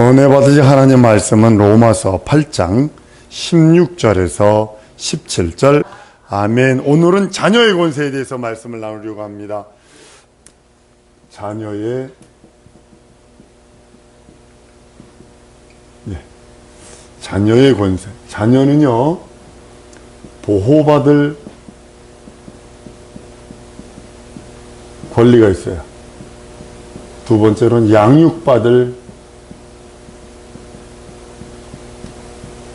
은혜 받으실 하나님 말씀은 로마서 8장 16절에서 17절. 아멘. 오늘은 자녀의 권세에 대해서 말씀을 나누려고 합니다. 자녀의 권세. 자녀는요, 보호받을 권리가 있어요. 두 번째로는 양육받을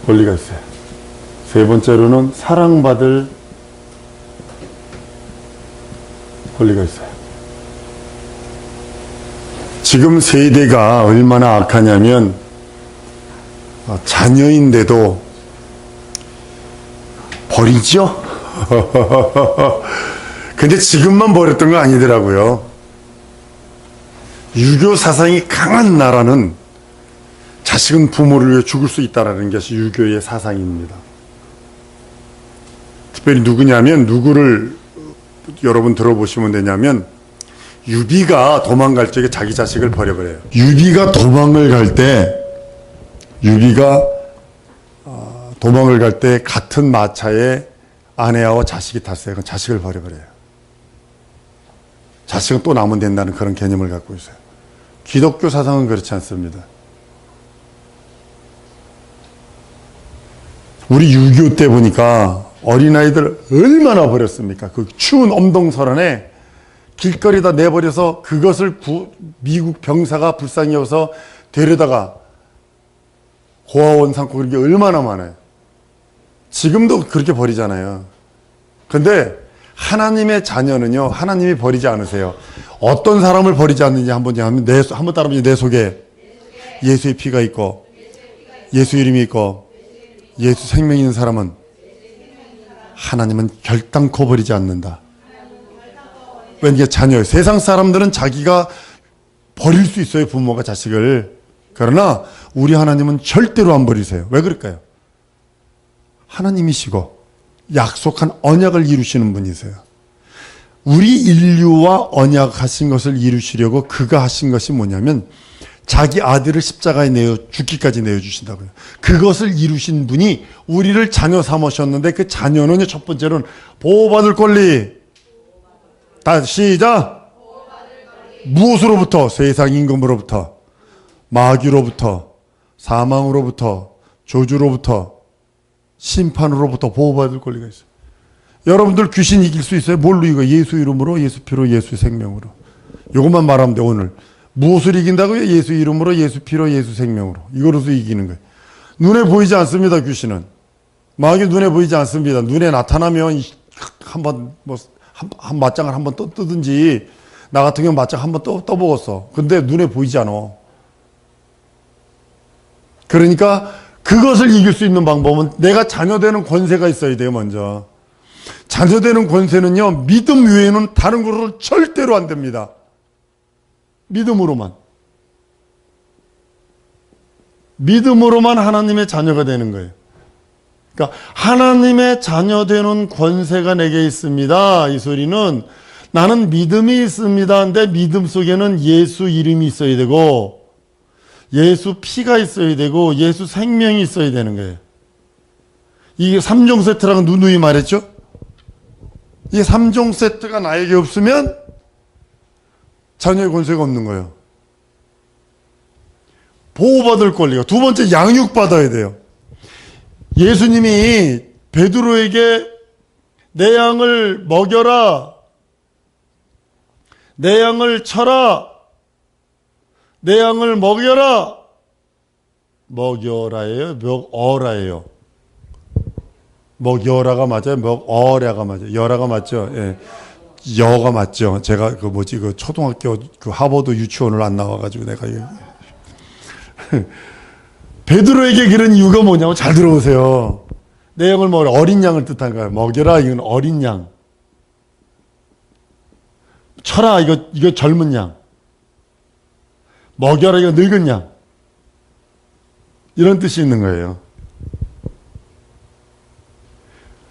권리가 있어요. 세 번째로는 사랑받을 권리가 있어요. 지금 세대가 얼마나 악하냐면 자녀인데도 버리죠? 근데 지금만 버렸던 거 아니더라고요. 유교 사상이 강한 나라는 자식은 부모를 위해 죽을 수 있다는 것이 유교의 사상입니다. 특별히 누구를 여러분 들어보시면 되냐면, 유비가 도망갈 적에 자기 자식을 버려버려요. 유비가 도망을 갈 때 같은 마차에 아내와 자식이 탔어요. 그럼 자식을 버려버려요. 자식은 또 남으면 된다는 그런 개념을 갖고 있어요. 기독교 사상은 그렇지 않습니다. 우리 유교 때 보니까 어린아이들 얼마나 버렸습니까? 그 추운 엄동설안에 길거리에다 내버려서 그것을 미국 병사가 불쌍히 여서 데려다가 고아원 삼고 그런 게 얼마나 많아요. 지금도 그렇게 버리잖아요. 근데 하나님의 자녀는요, 하나님이 버리지 않으세요. 어떤 사람을 버리지 않는지 한번 따라보면 내 속에 예수의 피가 있고, 예수 이름이 있고, 예수 생명이 있는 사람은 하나님은 결단코 버리지 않는다. 왠지 자녀예요. 세상 사람들은 자기가 버릴 수 있어요, 부모가 자식을. 그러나 우리 하나님은 절대로 안 버리세요. 왜 그럴까요? 하나님이시고 약속한 언약을 이루시는 분이세요. 우리 인류와 언약하신 것을 이루시려고 그가 하신 것이 뭐냐면, 자기 아들을 십자가에 죽기까지 내어주신다고요. 그것을 이루신 분이 우리를 자녀 삼으셨는데, 그 자녀는 첫 번째로는 보호받을 권리. 다시 시작. 무엇으로부터? 세상 임금으로부터, 마귀로부터, 사망으로부터, 저주로부터, 심판으로부터 보호받을 권리가 있어요. 여러분들 귀신 이길 수 있어요? 뭘로 이거? 예수 이름으로, 예수 피로, 예수 생명으로. 이것만 말하면 돼. 오늘 무엇을 이긴다고요? 예수 이름으로, 예수 피로, 예수 생명으로. 이거로서 이기는 거예요. 눈에 보이지 않습니다. 귀신은. 마귀 눈에 보이지 않습니다. 눈에 나타나면 한 맞짱을 한번 뜨든지, 나 같은 경우 맞짱 한번 떠먹었어. 근데 눈에 보이지 않아. 그러니까 그것을 이길 수 있는 방법은 내가 자녀되는 권세가 있어야 돼요. 먼저 자녀되는 권세는요, 믿음 외에는 다른 것으로 절대로 안 됩니다. 믿음으로만 하나님의 자녀가 되는 거예요. 그러니까 하나님의 자녀 되는 권세가 내게 있습니다. 이 소리는 나는 믿음이 있습니다. 근데 믿음 속에는 예수 이름이 있어야 되고, 예수 피가 있어야 되고, 예수 생명이 있어야 되는 거예요. 이게 3종 세트라고 누누이 말했죠? 이 3종 세트가 나에게 없으면 자녀의 권세가 없는 거예요. 보호받을 권리가. 두 번째, 양육받아야 돼요. 예수님이 베드로에게 내 양을 먹여라, 내 양을 쳐라, 내 양을 먹여라. 먹여라예요? 먹어라예요? 먹여라가 맞아요? 먹어라가 맞아요? 여라가 맞죠? 예. 여가 맞죠? 제가 그 초등학교 하버드 유치원을 안 나와가지고 내가 베드로에게 그런 이유가 뭐냐고 잘 들어보세요. 내 양을 먹어라. 어린 양을 뜻한 거예요. 먹여라, 이건 어린 양. 쳐라, 이거 젊은 양. 먹여라, 이거 늙은 양. 이런 뜻이 있는 거예요.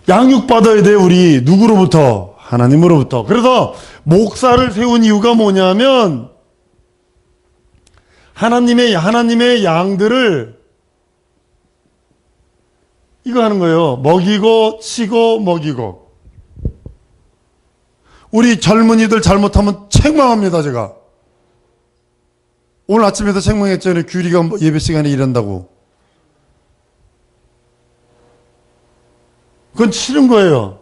양육받아야 돼요, 우리. 누구로부터? 하나님으로부터. 그래서 목사를 세운 이유가 뭐냐면, 하나님의 양들을 이거 하는 거예요. 먹이고 치고 먹이고. 우리 젊은이들 잘못하면 책망합니다, 제가. 오늘 아침에도 책망했잖아요. 규리가 예배 시간에 이런다고. 그건 싫은 거예요.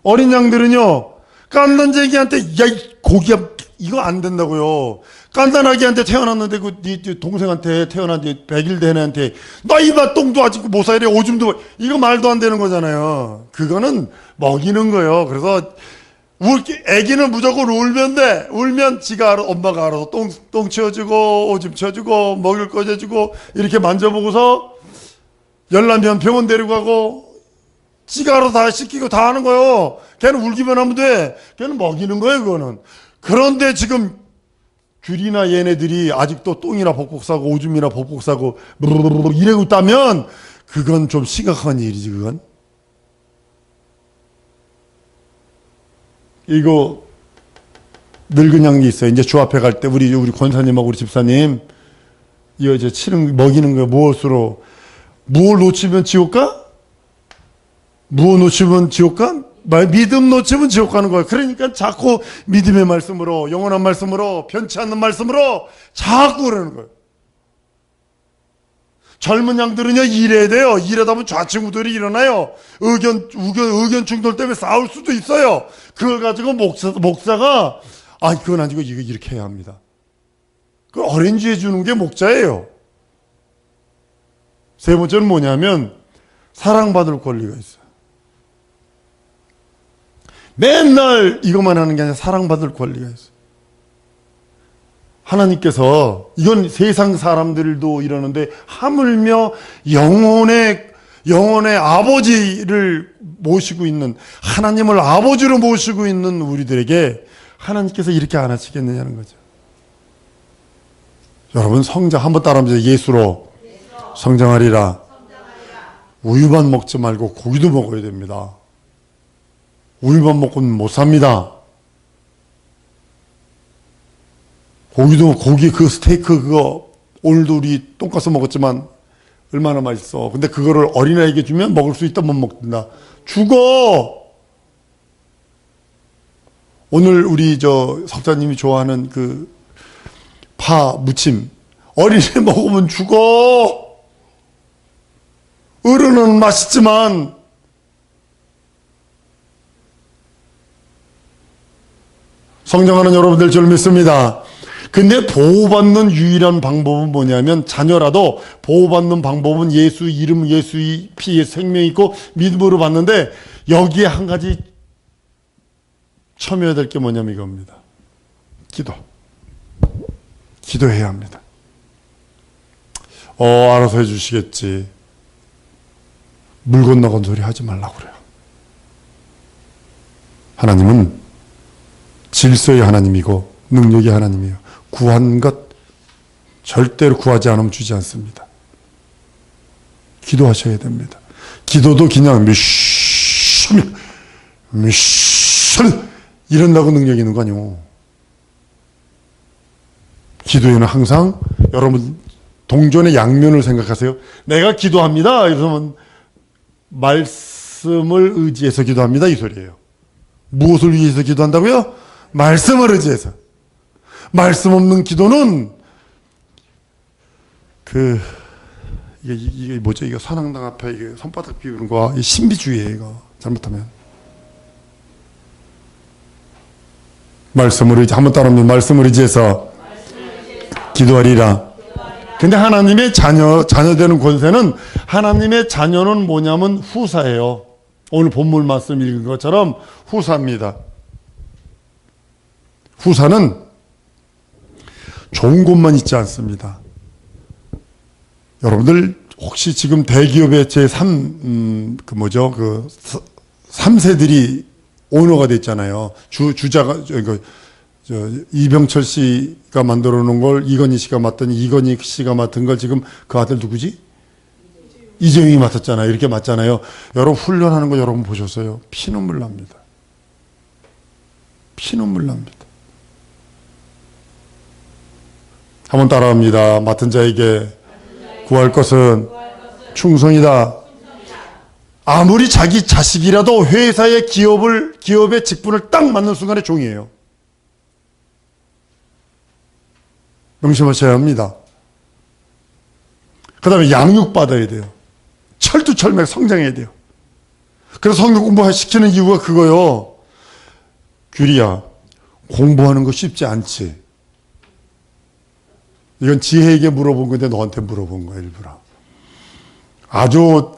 어린 양들은요, 깐난쟁이한테, 야, 이 고기야, 이거 안 된다고요. 깐난아기한테 태어났는데, 네 동생한테 태어난 뒤 100일 된 애한테, 너 이봐, 똥도 아직도 못 살래, 오줌도, 이거 말도 안 되는 거잖아요. 그거는 먹이는 거예요. 그래서, 애기는 무조건 울면 돼. 울면 지가 엄마가 알아서 똥 치워주고, 오줌 치워주고, 먹일 거 해주고, 이렇게 만져보고서, 열나면 병원 데리고 가고, 지가 알아서 다 씻기고 다 하는 거예요. 걔는 울기만 하면 돼. 걔는 먹이는 거예요, 그거는. 그런데 지금 귤이나 얘네들이 아직도 똥이나 복복 싸고 오줌이나 복복 싸고 이러고 있다면 그건 좀 심각한 일이지, 그건. 이거 늙은 양이 있어요. 이제 주 앞에 갈 때 우리 권사님하고 우리 집사님 이거 이제 먹이는 거 무엇으로, 무엇 놓치면 지옥 가? 무엇 놓치면 지옥 가? 믿음 놓치면 지옥 가는 거예요. 그러니까 자꾸 믿음의 말씀으로, 영원한 말씀으로, 변치 않는 말씀으로 자꾸 그러는 거예요. 젊은 양들은요, 일해야 돼요. 일하다 보면 좌충우돌이 일어나요. 의견 충돌 때문에 싸울 수도 있어요. 그걸 가지고 목사가, 그건 아니고 이거 이렇게 해야 합니다. 그 어렌지 해주는 게 목자예요. 세 번째는 뭐냐면, 사랑받을 권리가 있어요. 맨날 이것만 하는 게 아니라 사랑받을 권리가 있어요. 하나님께서, 이건 세상 사람들도 이러는데, 하물며 영혼의 아버지를 모시고 있는, 하나님을 아버지로 모시고 있는 우리들에게 하나님께서 이렇게 안 하시겠느냐는 거죠. 여러분, 한번 따라하면서 예수로 성장하리라. 우유만 먹지 말고 고기도 먹어야 됩니다. 우유만 먹고는 못 삽니다. 고기 그 스테이크 그거 오늘도 우리 돈가스 먹었지만 얼마나 맛있어. 근데 그거를 어린아이에게 주면 먹을 수 있다, 못 먹는다. 죽어. 오늘 우리 석자님이 좋아하는 그 파 무침 어린애 먹으면 죽어. 어른은 맛있지만 성장하는 여러분들 줄 믿습니다. 근데 보호받는 유일한 방법은 뭐냐면, 자녀라도 보호받는 방법은 예수 이름, 예수의 피에 생명이 있고 믿음으로 받는데, 여기에 한 가지 첨예해야 될 게 뭐냐면 이겁니다. 기도해야 합니다. 알아서 해주시겠지. 물 건너간 소리 하지 말라고 그래요. 하나님은 질서의 하나님이고 능력의 하나님이에요. 구한 것 절대로 구하지 않으면 주지 않습니다. 기도하셔야 됩니다. 기도도 그냥 미션 이런다고 능력이 있는 거 아니에요. 기도에는 항상 여러분 동전의 양면을 생각하세요. 내가 기도합니다. 이러면 말씀을 의지해서 기도합니다, 이 소리예요. 무엇을 위해서 기도한다고요? 말씀을 의지해서. 말씀 없는 기도는 이게 뭐죠? 이거 선앙당 앞에 이게 손바닥 비우는 거, 이 신비주의예요. 이거 잘못하면. 한번 따라하면 말씀을 의지해서 기도하리라. 근데 하나님의 자녀 되는 권세는, 하나님의 자녀는 뭐냐면 후사예요. 오늘 본문 말씀 읽은 것처럼 후사입니다. 후사는 좋은 곳만 있지 않습니다. 여러분들 혹시 지금 대기업의 제3세들이 오너가 됐잖아요. 주자가 이병철 씨가 만들어 놓은 걸 이건희 씨가 맡더니 이건희 씨가 맡은 걸 지금 그 아들 누구지? 이재용이 맡았잖아요. 이렇게 맡잖아요. 여러분 훈련하는 거 여러분 보셨어요? 피눈물 납니다. 피눈물 납니다. 한번 따라합니다. 맡은 자에게 구할 것은 충성이다. 아무리 자기 자식이라도 회사의 기업의 직분을 딱 맡는 순간에 종이에요. 명심하셔야 합니다. 그 다음에 양육받아야 돼요. 철두철미하게 성장해야 돼요. 그래서 성경 공부시키는 이유가 그거요. 규리야, 공부하는 거 쉽지 않지. 이건 지혜에게 물어본 건데 너한테 물어본 거야, 일부러. 아주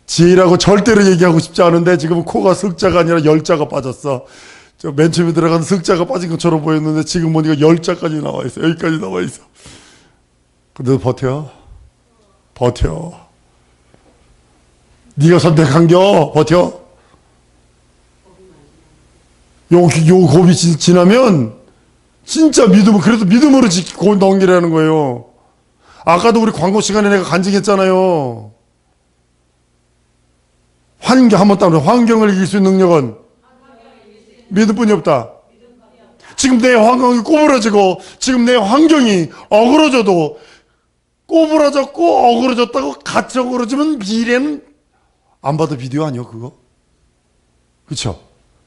지혜라고 절대로 얘기하고 싶지 않은데 지금 코가 석자가 아니라 열자가 빠졌어. 저 맨 처음에 들어간 석자가 빠진 것처럼 보였는데 지금 보니까 열자까지 나와 있어. 여기까지 나와 있어. 근데 버텨. 버텨. 네가 선택한겨. 버텨. 요 고비 지나면 진짜 그래도 믿음으로 지키고 넘기라는 거예요. 아까도 우리 광고 시간에 내가 간증했잖아요. 한번 따로 환경을 이길 수 있는 능력은 믿음뿐이 없다. 지금 내 환경이 꼬부라지고 지금 내 환경이 어그러져도 꼬부라졌고 어그러졌다고 같이 어그러지면 미래는 안 봐도 비디오 아니요 그거? 그쵸?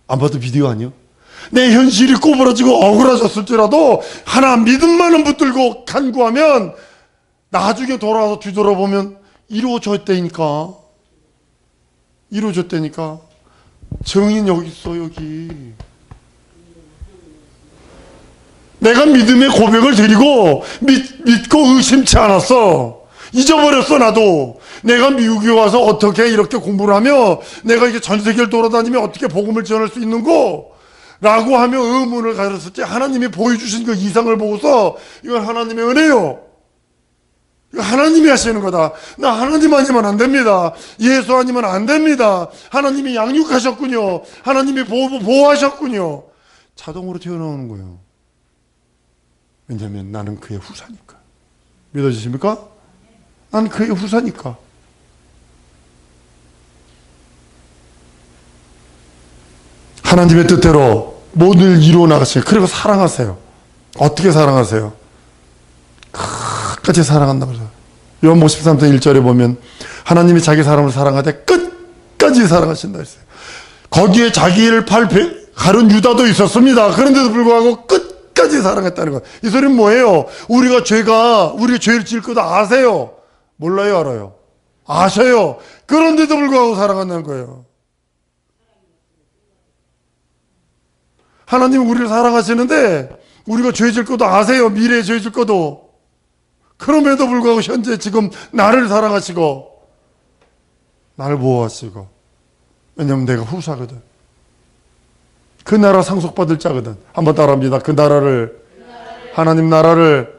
안 봐도 비디오 아니요? 내 현실이 꼬부라지고 억울해졌을지라도 하나 믿음만은 붙들고 간구하면 나중에 돌아와서 뒤돌아보면 이루어졌다니까. 이루어졌다니까. 정인 여기 있어 여기. 내가 믿음의 고백을 드리고 믿고 의심치 않았어. 잊어버렸어 나도. 내가 미국에 와서 어떻게 이렇게 공부를 하며 내가 이게 전 세계를 돌아다니며 어떻게 복음을 전할 수 있는고 라고 하며 의문을 가졌을 때 하나님이 보여주신 그 이상을 보고서 이건 하나님의 은혜요. 이거 하나님이 하시는 거다. 나 하나님 아니면 안 됩니다. 예수 아니면 안 됩니다. 하나님이 양육하셨군요. 하나님이 보호하셨군요. 자동으로 튀어나오는 거예요. 왜냐하면 나는 그의 후사니까. 믿어지십니까? 난 그의 후사니까. 하나님의 뜻대로 모든 일 이루어 나가시고 그리고 사랑하세요. 어떻게 사랑하세요? 끝까지 사랑한다고 그래요. 요한복음 13장 1절에 보면 하나님이 자기 사람을 사랑하되 끝까지 사랑하신다 했어요. 거기에 자기를 가른 유다도 있었습니다. 그런데도 불구하고 끝까지 사랑했다는 거예요. 이 소리는 뭐예요? 우리가 죄를 지을 것도 아세요. 몰라요, 알아요? 아셔요. 그런데도 불구하고 사랑한다는 거예요. 하나님은 우리를 사랑하시는데 우리가 죄 질 것도 아세요. 미래에 죄 질 것도. 그럼에도 불구하고 현재 지금 나를 사랑하시고 나를 보호하시고. 왜냐하면 내가 후사거든. 그 나라 상속받을 자거든. 한번 따라합니다. 그 나라를 하나님 나라를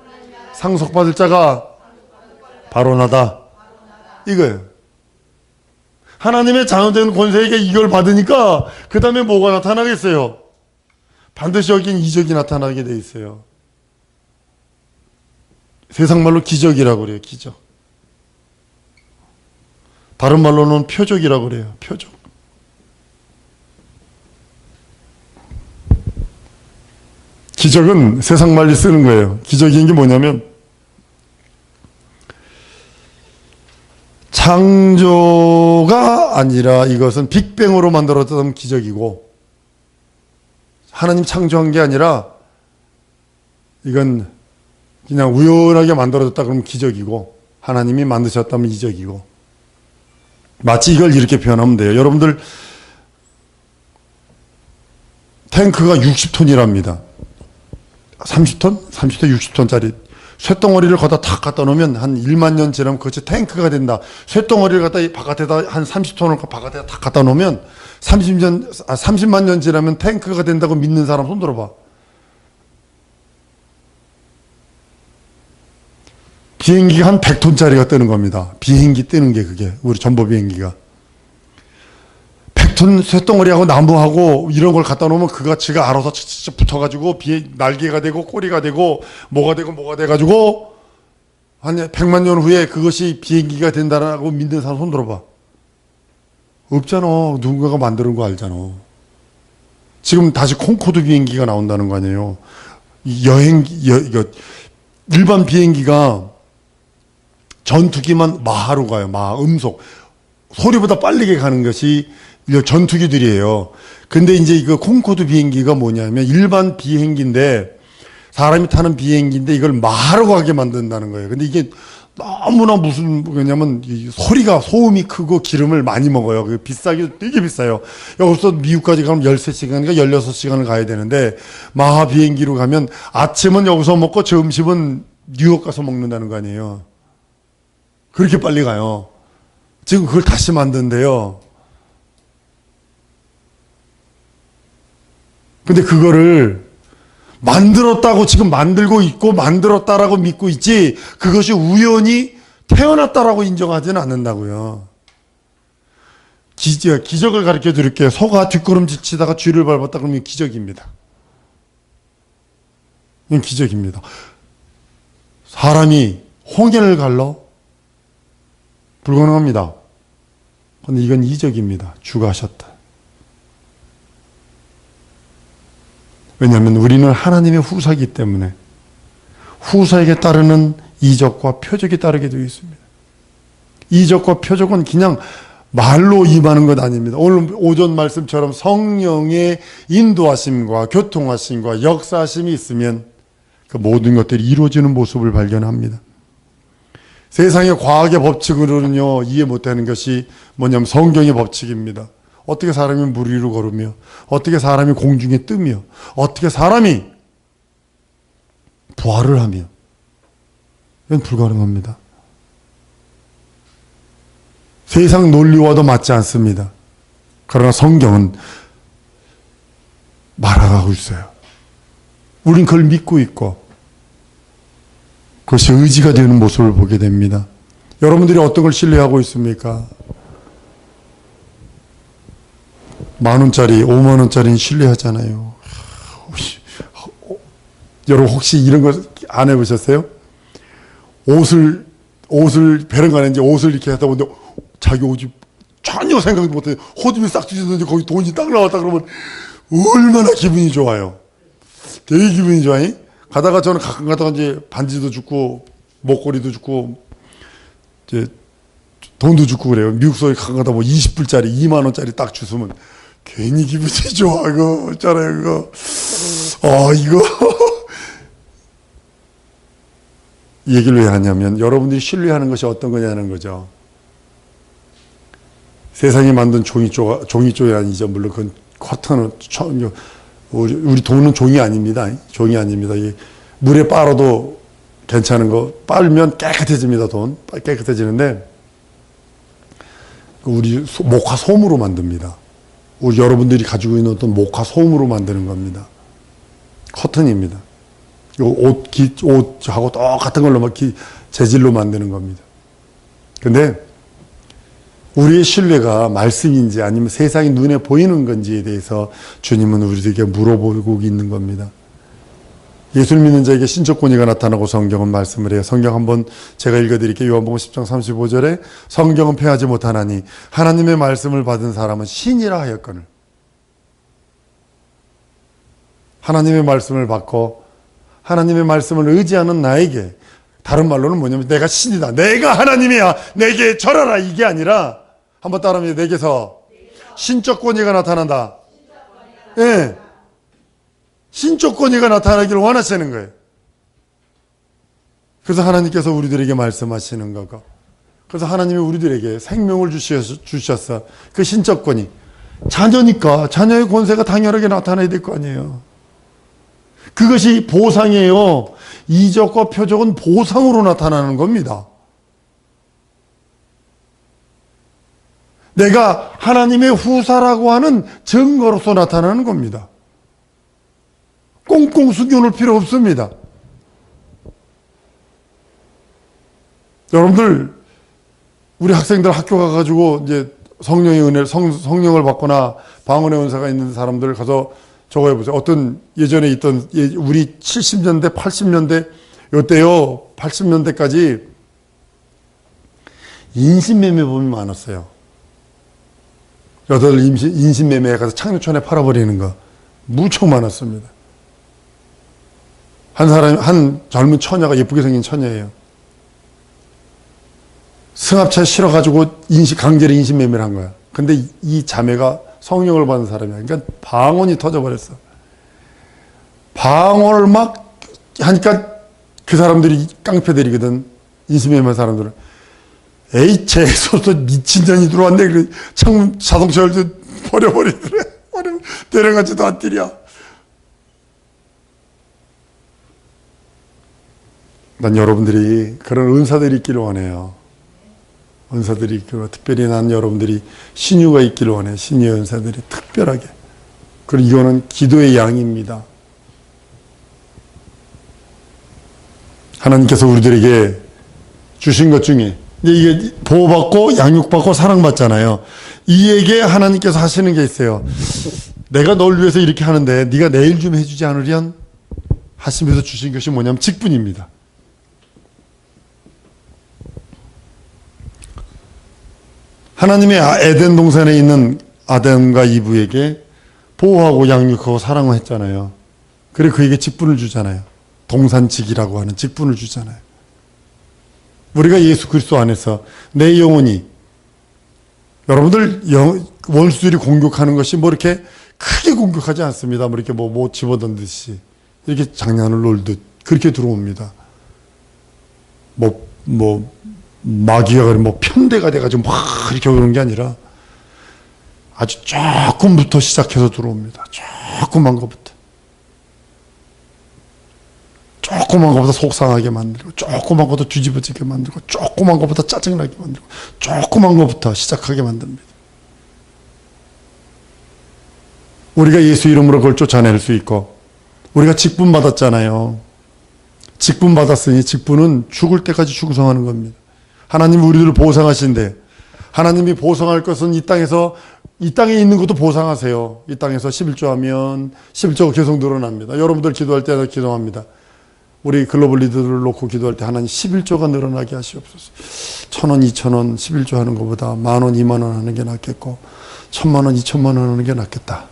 상속받을 자가 바로 나다. 이거예요. 하나님의 자녀된 권세에게 이걸 받으니까 그 다음에 뭐가 나타나겠어요? 반드시 여긴 이적이 나타나게 돼 있어요. 세상 말로 기적이라고 그래요. 기적. 다른 말로는 표적이라고 그래요. 표적. 기적은 세상 말로 쓰는 거예요. 기적인 게 뭐냐면 창조가 아니라 이것은 빅뱅으로 만들어졌던 기적이고 하나님 창조한 게 아니라 이건 그냥 우연하게 만들어졌다 그러면 기적이고 하나님이 만드셨다면 이적이고 마치 이걸 이렇게 표현하면 돼요. 여러분들 탱크가 60톤이랍니다. 30톤? 30톤, 60톤짜리 쇳덩어리를 거기다 탁 갖다 놓으면 한 1만 년 지나면 그것이 탱크가 된다. 쇳덩어리를 갖다 바깥에다 한 30톤을 바깥에다 탁 갖다 놓으면 30만 년 지나면 탱크가 된다고 믿는 사람 손 들어봐. 비행기가 한 100톤짜리가 뜨는 겁니다. 비행기 뜨는 게 그게 우리 전보 비행기가 100톤 쇳덩어리하고 나무하고 이런 걸 갖다 놓으면 그가 지가 알아서 붙어가지고 날개가 되고 꼬리가 되고 뭐가 돼가지고 한 100만 년 후에 그것이 비행기가 된다라고 믿는 사람 손 들어봐. 없잖아. 누군가가 만드는 거 알잖아. 지금 다시 콩코드 비행기가 나온다는 거 아니에요. 일반 비행기가 전투기만 마하로 가요. 마하, 음속. 소리보다 빠르게 가는 것이 전투기들이에요. 근데 이제 이거 콩코드 비행기가 뭐냐면 일반 비행기인데 사람이 타는 비행기인데 이걸 마하로 가게 만든다는 거예요. 근데 이게 너무나 무슨 뭐냐면 소리가 소음이 크고 기름을 많이 먹어요. 그 비싸기도 되게 비싸요. 여기서 미국까지 가면 13시간인가 16시간을 가야 되는데 마하 비행기로 가면 아침은 여기서 먹고 점심은 뉴욕 가서 먹는다는 거 아니에요. 그렇게 빨리 가요. 지금 그걸 다시 만든대요. 근데 그거를 만들었다고 지금 만들고 있고 만들었다라고 믿고 있지 그것이 우연히 태어났다라고 인정하지는 않는다고요. 기적을 가르쳐 드릴게요. 소가 뒷걸음질 치다가 쥐를 밟았다 그러면 기적입니다. 이건 기적입니다. 사람이 홍해를 갈러? 불가능합니다. 근데 이건 이적입니다. 주가 하셨다. 왜냐하면 우리는 하나님의 후사이기 때문에 후사에게 따르는 이적과 표적이 따르게 되어 있습니다. 이적과 표적은 그냥 말로 임하는 것 아닙니다. 오늘 오전 말씀처럼 성령의 인도하심과 교통하심과 역사하심이 있으면 그 모든 것들이 이루어지는 모습을 발견합니다. 세상의 과학의 법칙으로는요 이해 못하는 것이 뭐냐면 성경의 법칙입니다. 어떻게 사람이 물 위로 걸으며 어떻게 사람이 공중에 뜨며 어떻게 사람이 부활을 하며 이건 불가능합니다. 세상 논리와도 맞지 않습니다. 그러나 성경은 말아가고 있어요. 우린 그걸 믿고 있고 그것이 의지가 되는 모습을 보게 됩니다. 여러분들이 어떤 걸 신뢰하고 있습니까? 10,000원짜리, 50,000원짜리는 신뢰하잖아요. 여러분 혹시 이런 거 안 해보셨어요? 옷을 베란간에 이제 옷을 이렇게 하다 보는데 자기 옷이 전혀 생각도 못해요. 호집이 싹 찢어졌는데 거기 돈이 딱 나왔다 그러면 얼마나 기분이 좋아요. 되게 기분이 좋아요. 가다가 저는 가끔 가다가 이제 반지도 줍고 목걸이도 줍고 이제 돈도 줍고 그래요. 미국서에 가끔 가다 뭐 20불짜리 2만 원짜리 딱 주시면 괜히 기분이 좋아. 그거 있잖아요. 그거 이거 이 얘기를 왜 하냐면 여러분들이 신뢰하는 것이 어떤 거냐는 거죠. 세상이 만든 종이 쪽이 아니죠. 물론 그건 커튼은 우리 돈은 종이 아닙니다. 종이 아닙니다. 물에 빨아도 괜찮은 거 빨면 깨끗해집니다. 돈 깨끗해지는데 우리 목화 솜으로 만듭니다. 우리 여러분들이 가지고 있는 어떤 목화 솜으로 만드는 겁니다. 커튼입니다. 옷하고 똑같은 걸로 막 재질로 만드는 겁니다. 근데 우리의 신뢰가 말씀인지 아니면 세상이 눈에 보이는 건지에 대해서 주님은 우리에게 물어보고 있는 겁니다. 예수를 믿는 자에게 신적 권위가 나타나고 성경은 말씀을 해요. 성경 한번 제가 읽어드릴게요. 요한복음 10장 35절에 성경은 패하지 못하나니 하나님의 말씀을 받은 사람은 신이라 하였거늘. 하나님의 말씀을 받고 하나님의 말씀을 의지하는 나에게, 다른 말로는 뭐냐면 내가 신이다, 내가 하나님이야, 내게 절하라, 이게 아니라 한번 따라합니다. 내게서 신적 권위가 나타난다. 예, 네. 신적 권위가 나타나기를 원하시는 거예요. 그래서 하나님께서 우리들에게 말씀하시는 거고, 그래서 하나님이 우리들에게 생명을 주셨어. 그 신적 권위, 자녀니까 자녀의 권세가 당연하게 나타나야 될 거 아니에요. 그것이 보상이에요. 이적과 표적은 보상으로 나타나는 겁니다. 내가 하나님의 후사라고 하는 증거로서 나타나는 겁니다. 꽁꽁 숨겨놓을 필요 없습니다. 여러분들, 우리 학생들 학교 가가지고 이제 성령의 은혜, 성령을 받거나 방언의 은사가 있는 사람들 가서 저거 해보세요. 어떤 예전에 있던, 우리 70년대, 80년대, 요때요, 80년대까지 인신매매범이 많았어요. 여자들 인신매매에 가서 창녀촌에 팔아버리는 거 무척 많았습니다. 한 젊은 처녀가 예쁘게 생긴 처녀예요. 승합차에 실어가지고 강제로 인신매매를 한 거야. 근데 이 자매가 성령을 받은 사람이야. 그러니까 방언이 터져버렸어. 방언을 막 하니까 그 사람들이 깡패들이거든. 인신매매한 사람들은. 에이, 재수없어 미친년이 들어왔네. 그래. 창문 자동차를 버려버리더래. 데려가지도 안 뛰려. 난 여러분들이 그런 은사들이 있기를 원해요. 은사들이 있기를, 특별히 난 여러분들이 신유가 있기를 원해요. 신유의 은사들이 특별하게. 그리고 이거는 기도의 양입니다. 하나님께서 우리들에게 주신 것 중에 이게 보호받고 양육받고 사랑받잖아요. 이에게 하나님께서 하시는 게 있어요. 내가 널 위해서 이렇게 하는데 네가 내일 좀 해주지 않으련 하시면서 주신 것이 뭐냐면 직분입니다. 하나님의 에덴 동산에 있는 아담과 이브에게 보호하고 양육하고 사랑을 했잖아요. 그리고 그에게 직분을 주잖아요. 동산직이라고 하는 직분을 주잖아요. 우리가 예수 그리스도 안에서 내 영혼이, 여러분들 원수들이 공격하는 것이 뭐 이렇게 크게 공격하지 않습니다. 뭐 이렇게 뭐 집어던듯이 이렇게 장난을 놀듯 그렇게 들어옵니다. 마귀가 뭐 편대가 돼가지고 막 이렇게 오는 게 아니라 아주 조금부터 시작해서 들어옵니다. 조그만 것부터. 조그만 것부터 속상하게 만들고, 조그만 것부터 뒤집어지게 만들고, 조그만 것부터 짜증나게 만들고, 조그만 것부터 시작하게 만듭니다. 우리가 예수 이름으로 그걸 쫓아낼 수 있고, 우리가 직분 받았잖아요. 직분 받았으니 직분은 죽을 때까지 충성하는 겁니다. 하나님이 우리들을 보상하신데, 하나님이 보상할 것은 이 땅에 있는 것도 보상하세요. 이 땅에서 11조 하면 11조가 계속 늘어납니다. 여러분들 기도할 때도 기도합니다. 우리 글로벌 리더들을 놓고 기도할 때 하나님 11조가 늘어나게 하시옵소서. 1,000원, 2,000원 11조 하는 것보다 10,000원, 20,000원 하는 게 낫겠고 1,000,000원, 2,000,000원 하는 게 낫겠다.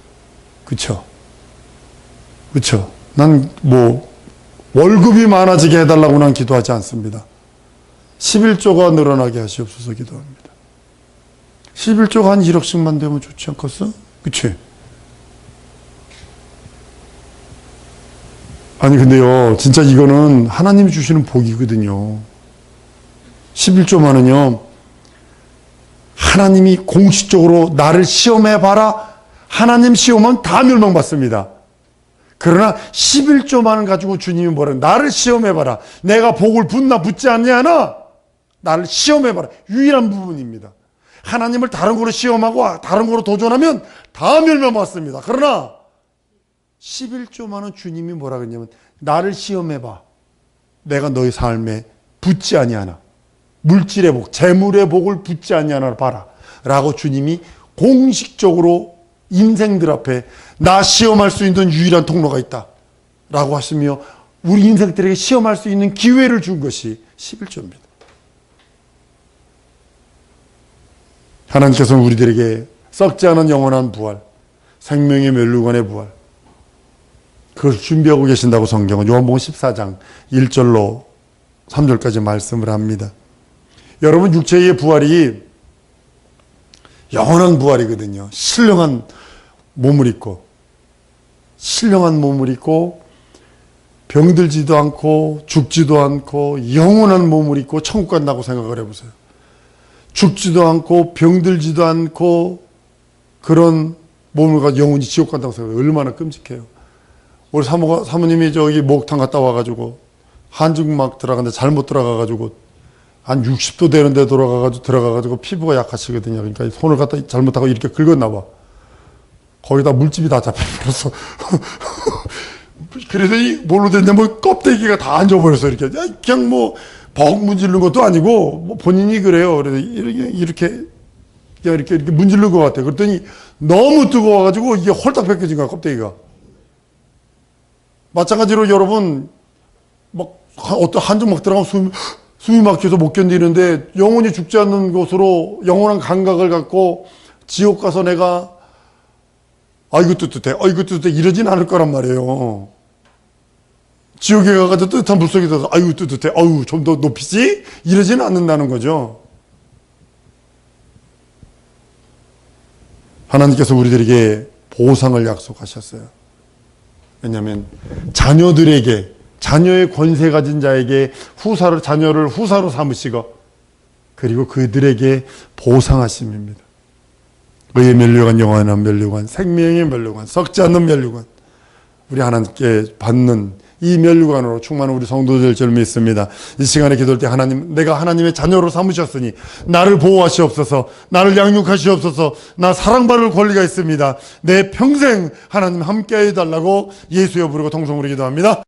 그쵸? 그쵸? 난 월급이 많아지게 해달라고 난 기도하지 않습니다. 11조가 늘어나게 하시옵소서 기도합니다. 11조가 한 1억씩만 되면 좋지 않겠어? 그치? 아니 근데요, 진짜 이거는 하나님이 주시는 복이거든요. 11조만은요, 하나님이 공식적으로 나를 시험해봐라. 하나님 시험은 다 멸망받습니다. 그러나 11조만을 가지고 주님이 뭐라, 나를 시험해봐라. 내가 복을 붙나 붙지 않냐나 나를 시험해봐라. 유일한 부분입니다. 하나님을 다른 거로 시험하고 다른 거로 도전하면 다 멸망받습니다. 그러나 11조만은 주님이 뭐라 그랬냐면 나를 시험해봐. 내가 너의 삶에 붙지 아니하나. 물질의 복, 재물의 복을 붙지 아니하나 봐라. 라고 주님이 공식적으로 인생들 앞에 나 시험할 수 있는 유일한 통로가 있다. 라고 하시며 우리 인생들에게 시험할 수 있는 기회를 준 것이 11조입니다. 하나님께서는 우리들에게 썩지 않은 영원한 부활, 생명의 멸류관의 부활, 그걸 준비하고 계신다고 성경은 요한복음 14장 1절로 3절까지 말씀을 합니다. 여러분, 육체의 부활이 영원한 부활이거든요. 신령한 몸을 입고 병들지도 않고 죽지도 않고 영원한 몸을 입고 천국 간다고 생각을 해보세요. 죽지도 않고 병들지도 않고 그런 몸을 가지고 영원히 지옥 간다고 생각해요. 얼마나 끔찍해요. 우리 사모님이 저기 목욕탕 갔다 와가지고 한증막 들어갔는데 잘못 들어가가지고 한 60도 되는데 들어가가지고 피부가 약하시거든요. 그러니까 손을 갖다 잘못하고 이렇게 긁었나 봐. 거기다 물집이 다 잡혀버렸어. 그러더니 뭘로 됐냐면 껍데기가 다 앉아버렸어. 이렇게 그냥 벅 문지르는 것도 아니고 본인이 그래요. 그래서 이렇게 문지르는 것 같아. 그랬더니 너무 뜨거워가지고 이게 홀딱 벗겨진 거야, 껍데기가. 마찬가지로 여러분 어떤 한증막 들어가면 숨이 막혀서 못 견디는데 영원히 죽지 않는 곳으로 영원한 감각을 갖고 지옥 가서 내가 아이고 뜨뜻해 이러진 않을 거란 말이에요. 지옥에 가가지고 뜨뜻한 물속에 들어서 아유 뜨뜻해, 아유 좀 더 높이지? 이러지는 않는다는 거죠. 하나님께서 우리들에게 보상을 약속하셨어요. 왜냐하면 자녀들에게, 자녀의 권세 가진 자에게 자녀를 후사로 삼으시고, 그리고 그들에게 보상하심입니다. 의의 면류관, 영원한 면류관, 생명의 면류관, 썩지 않는 면류관, 우리 하나님께 받는 이 면류관으로 충만한 우리 성도들 될 줄 믿습니다. 이 시간에 기도할 때 하나님, 내가 하나님의 자녀로 삼으셨으니 나를 보호하시옵소서, 나를 양육하시옵소서, 나 사랑받을 권리가 있습니다. 내 평생 하나님 함께 해달라고 예수여 부르고 통성으로 기도합니다.